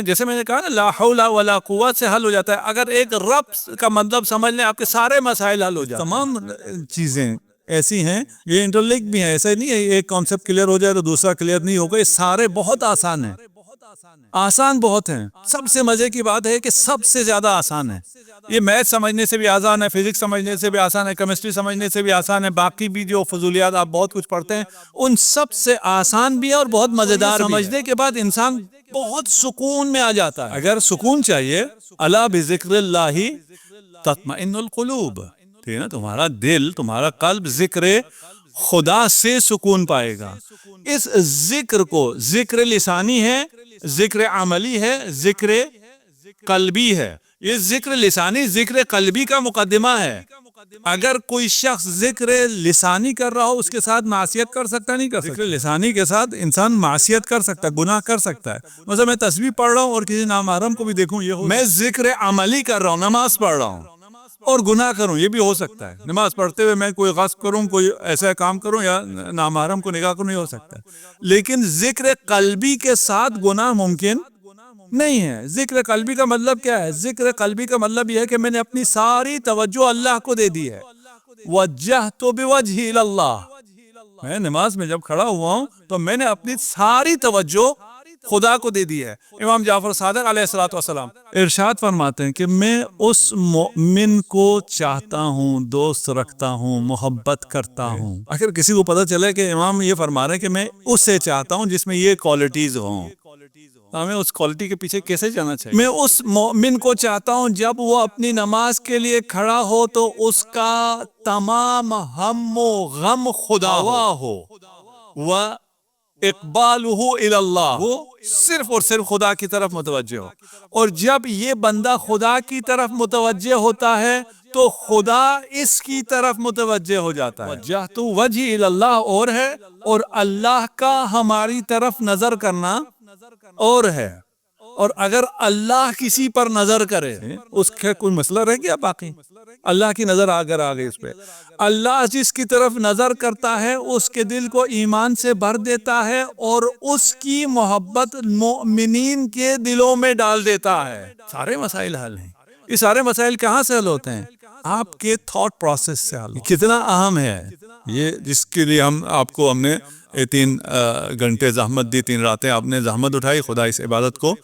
جیسے میں نے کہا نا لا حول ولا قوت سے حل ہو جاتا ہے. اگر ایک رب کا مطلب سمجھ لیں آپ کے سارے مسائل حل ہو جاتے ہیں. تمام چیزیں ایسی ہیں، یہ انٹرلنک بھی ہیں، ایسا نہیں ہے ایک کانسیپٹ کلیئر ہو جائے تو دوسرا کلیئر نہیں ہوگا. یہ سارے بہت آسان ہیں، آسان بہت ہیں. سب سے مزے کی بات ہے کہ سب سے زیادہ آسان ہے. یہ میتھ سمجھنے سے بھی آسان ہے، فزکس سمجھنے سے بھی آسان ہے، کیمسٹری سمجھنے سے بھی آسان ہے، باقی بھی جو فضولیات آپ بہت کچھ پڑھتے ہیں ان سب سے آسان بھی ہے اور بہت مزیدار بھی ہے. سمجھنے کے بعد انسان بہت سکون میں آ جاتا ہے. اگر سکون چاہیے، الا بذکر اللہ تطمئن القلوب، ٹھیک ہے نا، تمہارا دل، تمہارا قلب ذکر خدا سے سکون پائے گا. اس ذکر کو، ذکر لسانی ہے، ذکر عملی ہے، ذکر قلبی ہے. یہ ذکر لسانی ذکر قلبی کا مقدمہ ہے. اگر کوئی شخص ذکر لسانی کر رہا ہو اس کے ساتھ معصیت کر سکتا نہیں کر سکتا؟ ذکر لسانی کے ساتھ انسان معصیت کر سکتا ہے، گناہ کر سکتا ہے. مثلا میں تسبیح پڑھ رہا ہوں اور کسی نامحرم کو بھی دیکھوں، یہ میں ذکر عملی کر رہا ہوں، نماز پڑھ رہا ہوں اور گناہ کروں، یہ بھی ہو سکتا ہے. نماز پڑھتے ہوئے میں کوئی غصب کروں، کوئی ایسا کام کروں یا نامحرم کو نگاہ کروں، نہیں ہو سکتا. لیکن ذکر قلبی کے ساتھ گناہ ممکن نہیں ہے. ذکر قلبی کا مطلب کیا ہے؟ ذکر قلبی کا مطلب یہ ہے کہ میں نے اپنی ساری توجہ اللہ کو دے دی ہے. وجہت بوجہی اللہ، میں نماز میں جب کھڑا ہوا ہوں تو میں نے اپنی ساری توجہ خدا کو دے دی ہے. امام جعفر صادق علیہ الصلوۃ والسلام ارشاد فرماتے ہیں کہ میں اس مومن کو چاہتا ہوں، دوست رکھتا ہوں، محبت کرتا ہوں. اگر کسی کو پتہ چلے کہ امام یہ فرما رہے ہیں کہ میں اسے چاہتا ہوں جس میں یہ کوالٹیز ہوں، ہمیں اس کوالٹی کے پیچھے کیسے جانا چاہیے؟ میں اس مومن کو چاہتا ہوں جب وہ اپنی نماز کے لیے کھڑا ہو تو اس کا تمام ہم و غم خدا ہو، وہ اقبالہ الی اللہ، وہ صرف اور صرف خدا کی طرف متوجہ ہو. اور جب یہ بندہ خدا کی طرف متوجہ ہوتا ہے تو خدا اس کی طرف متوجہ ہو جاتا ہے. وجہت وجہی الی اللہ اور ہے، اور اللہ کا ہماری طرف نظر کرنا اور ہے. اور اگر اللہ کسی پر نظر کرے اس کا کوئی مسئلہ رہ گیا باقی؟ اللہ کی نظر اگر آ گئی اس پہ، اللہ جس کی طرف نظر کرتا ہے اس کے دل کو ایمان سے بھر دیتا ہے اور اس کی محبت مومنین کے دلوں میں ڈال دیتا ہے. سارے مسائل حل ہیں. یہ سارے مسائل کہاں سے حل ہوتے ہیں؟ آپ کے تھاٹ پروسیس سے حل. کتنا اہم ہے یہ، جس کے لیے ہم نے 3 گھنٹے زحمت دی، 3 راتیں آپ نے زحمت اٹھائی. خدا اس عبادت کو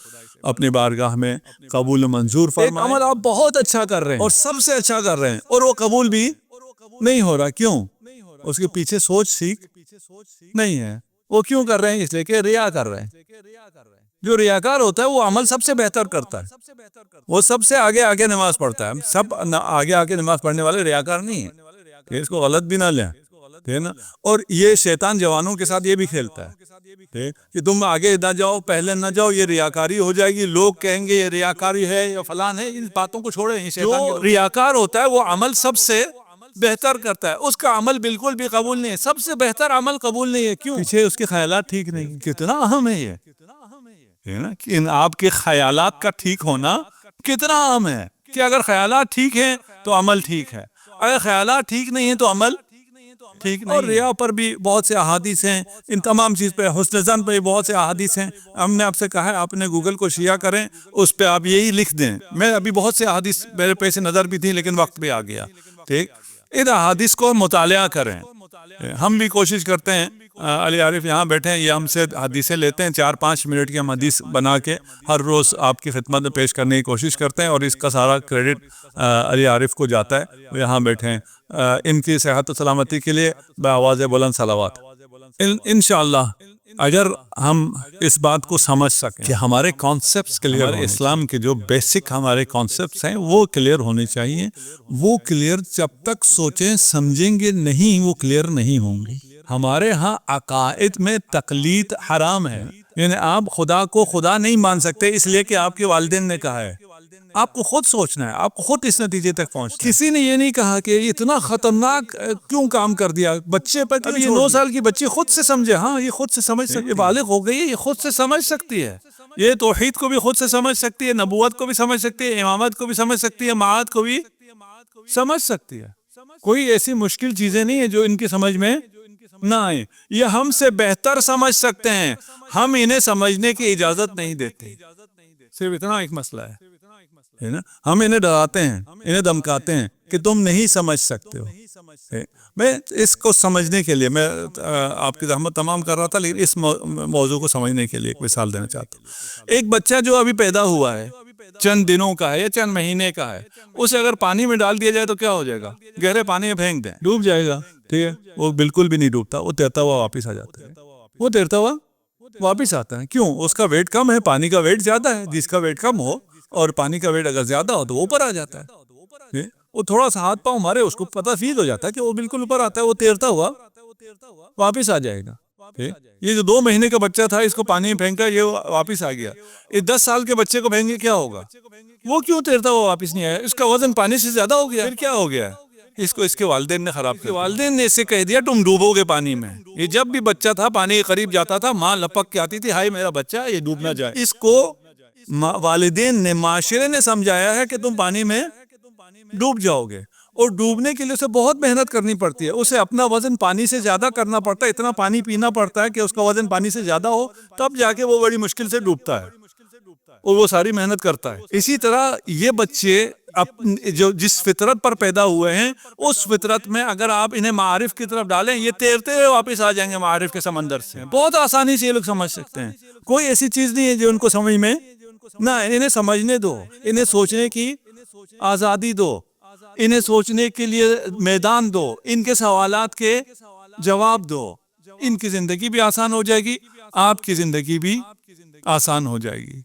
اپنی بارگاہ میں قبول منظور فرمائے. ایک عمل آپ بہت اچھا کر رہے ہیں اور سب سے اچھا کر رہے ہیں اور وہ قبول بھی نہیں ہو رہا. کیوں؟ اس کے پیچھے سوچ سیکھ نہیں ہے. وہ کیوں کر رہے ہیں؟ اس لیے کہ ریا کر رہے ہیں. جو ریاکار ہوتا ہے وہ عمل سب سے بہتر کرتا ہے، وہ سب سے آگے نماز پڑھتا ہے. سب آگے نماز پڑھنے والے ریاکار نہیں ہیں، کہ اس کو غلط بھی نہ لیں، ٹھیک ہے نا. اور یہ شیطان جوانوں کے ساتھ یہ بھی کھیلتا ہے کہ تم آگے نہ جاؤ، پہلے نہ جاؤ، یہ ریاکاری ہو جائے گی، لوگ کہیں گے یہ ریاکاری ہے یا فلان ہے. ان باتوں کو چھوڑیں. جو ریاکار ہوتا ہے وہ عمل سب سے بہتر کرتا ہے، اس کا عمل بالکل بھی قبول نہیں ہے، سب سے بہتر عمل قبول نہیں ہے. کیوں؟ پیچھے اس کے خیالات ٹھیک نہیں. کتنا اہم ہے یہ، ہے نا، کہ آپ کے خیالات کا ٹھیک ہونا کتنا اہم ہے. کہ اگر خیالات ٹھیک ہیں تو عمل ٹھیک ہے، اگر خیالات ٹھیک نہیں ہیں تو عمل ٹھیک نہیں. اور ریا پر بھی بہت سے احادیث ہیں، ان تمام چیز پہ، حسن ظن پہ بہت سے احادیث ہیں. ہم نے آپ سے کہا ہے آپ نے گوگل کو شیعہ کریں، اس پہ آپ یہی لکھ دیں. میں ابھی بہت سے احادیث میرے پیسے نظر بھی تھی لیکن وقت بھی آ گیا. ٹھیک، ان احادیث کو مطالعہ کریں. ہم بھی کوشش کرتے ہیں، علی عارف یہاں بیٹھے ہیں، یہ ہم سے حدیثیں لیتے ہیں، 4-5 منٹ کی ہم حدیث بنا کے ہر روز آپ کی خدمت میں پیش کرنے کی کوشش کرتے ہیں، اور اس کا سارا کریڈٹ علی عارف کو جاتا ہے. وہ یہاں بیٹھے ہیں. ان کی صحت و سلامتی کے لیے بآواز بلند صلوات. انشاءاللہ اگر ہم اس بات کو سمجھ سکیں کہ ہمارے کانسیپٹس کلیئر، ہمارے اسلام کے جو بیسک ہمارے کانسیپٹس ہیں وہ کلیئر ہونے چاہیے. وہ کلیئر جب تک سوچیں سمجھیں گے نہیں، وہ کلیئر نہیں ہوں گے. ہمارے ہاں عقائد میں تقلید حرام ہے. یعنی آپ خدا کو خدا نہیں مان سکتے اس لیے کہ آپ کے والدین نے کہا ہے. آپ کو خود سوچنا ہے، آپ کو خود اس نتیجے تک پہنچنا ہے. کسی نے یہ نہیں کہا کہ اتنا خطرناک کیوں کام کر دیا بچے پر. اب یہ 9 سال کی بچی خود سے سمجھے، ہاں یہ خود سے سمجھ سکتی ہے، یہ بالغ ہو گئی ہے، یہ خود سے سمجھ سکتی ہے. یہ توحید کو بھی خود سے سمجھ سکتی ہے، نبوت کو بھی سمجھ سکتی ہے، امامت کو بھی سمجھ سکتی ہے، معاد کو بھی سمجھ سکتی ہے. کوئی ایسی مشکل چیزیں نہیں ہیں جو ان کی سمجھ میں نہ آئے. یہ ہم سے بہتر سمجھ سکتے ہیں، ہم انہیں سمجھنے کی اجازت نہیں دیتے. صرف اتنا ایک مسئلہ ہے نا. ہم انہیں ڈراتے ہیں، انہیں دھمکاتے ہیں کہ تم نہیں سمجھ سکتے ہو. میں اس کو سمجھنے کے لیے میں آپ کی زحمت تمام کر رہا تھا، لیکن اس موضوع کو سمجھنے کے لیے ایک مثال دینا چاہتا ہوں. ایک بچہ جو ابھی پیدا ہوا ہے، چند دنوں کا ہے یا چند مہینے کا ہے، اسے اگر پانی میں ڈال دیا جائے تو کیا ہو جائے گا؟ گہرے پانی میں پھینک دیں، ڈوب جائے گا. ٹھیک ہے، وہ بالکل بھی نہیں ڈوبتا، وہ تیرتا ہوا واپس آ جاتا ہے. وہ تیرتا ہوا واپس آتا ہے. کیوں؟ اس کا ویٹ کم ہے، پانی کا ویٹ زیادہ ہے. جس کا ویٹ کم ہو اور پانی کا ویٹ اگر زیادہ ہو تو وہ اوپر آ جاتا ہے. وہ تھوڑا سا ہاتھ پاؤں مارے، اس کو پتہ فیل ہو جاتا ہے کہ وہ بالکل اوپر آتا ہے، وہ تیرتا ہوا واپس آ جائے گا. یہ جو 2 مہینے کا بچہ تھا، اس کو پانی میں پھینکا، یہ واپس آ گیا. اس 10 سال کے بچے کو پھینکے کیا ہوگا؟ وہ کیوں تیرتا ہوا واپس نہیں آیا؟ اس کا وزن پانی سے زیادہ ہو گیا. پھر کیا ہو گیا؟ اس کو اس کے والدین نے خراب کیا. والدین نے اسے کہہ دیا تم ڈوبو گے پانی میں. یہ جب بھی بچہ تھا پانی کے قریب جاتا تھا، ماں لپک کے آتی تھی، ہائے میرا بچہ یہ ڈوب نہ جائے. اس کو والدین نے، معاشرے نے سمجھایا ہے کہ تم پانی میں ڈوب جاؤ گے، اور ڈوبنے کے لیے اسے بہت محنت کرنی پڑتی ہے. اسے اپنا وزن پانی سے زیادہ کرنا پڑتا ہے، اتنا پانی پینا پڑتا ہے کہ اس کا وزن پانی سے زیادہ ہو، تب جا کے وہ بڑی مشکل سے ڈوبتا ہے، اور وہ ساری محنت کرتا ہے. اسی طرح یہ بچے جو جس فطرت پر پیدا ہوئے ہیں، اس فطرت میں اگر آپ انہیں معارف کی طرف ڈالیں، یہ تیرتے ہوئے واپس آ جائیں گے معارف کے سمندر سے. بہت آسانی سے یہ لوگ سمجھ سکتے ہیں. کوئی ایسی چیز نہیں ہے جو ان کو سمجھ میں نہ. انہیں سمجھنے دو، انہیں سوچنے کی آزادی دو، انہیں سوچنے کے لیے میدان دو، ان کے سوالات کے جواب دو. ان کی زندگی بھی آسان ہو جائے گی، آپ کی زندگی بھی آسان ہو جائے گی.